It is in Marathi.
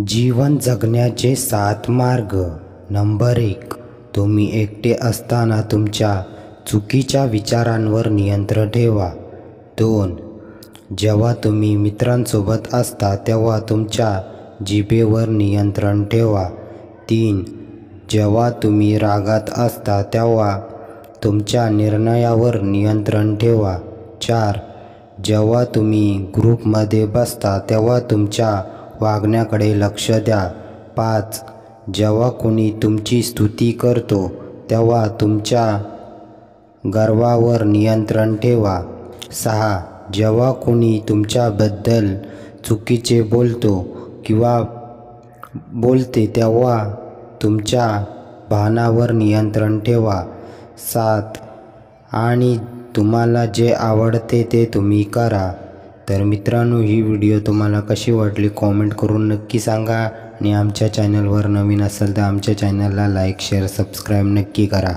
जीवन जगण्याचे 7 मार्ग. नंबर 1. तुम्ही एकटे असताना तुमच्या चुकीच्या विचारांवर नियंत्रण ठेवा. 2. जेव्हा तुम्ही मित्रांसोबत असता तेव्हा तुमच्या जिभेवर नियंत्रण ठेवा. 3. जेव्हा तुम्ही रागात असता तेव्हा तुमच्या निर्णयावर नियंत्रण ठेवा. 4. जेव्हा तुम्ही ग्रुपमध्ये बसता तेव्हा तुमच्या वागण्याकडे लक्ष द्या. 5. जेव्हा कोणी तुमची स्तुती करतो तेव्हा तुमच्या गर्वावर नियंत्रण ठेवा. 6. जेव्हा कोणी तुमच्याबद्दल चुकीचे बोलतो किंवा बोलते तेव्हा तुमच्या भावनांवर नियंत्रण ठेवा. 7. आणि तुम्हाला जे आवडते ते तुम्ही करा. तर मित्रांनो, ही व्हिडिओ तुम्हाला कशी वाटली कॉमेंट करून नक्की सांगा. आणि आमच्या चॅनलवर नवीन असाल तर आमच्या चॅनलला लाईक, शेअर, सबस्क्राईब नक्की करा.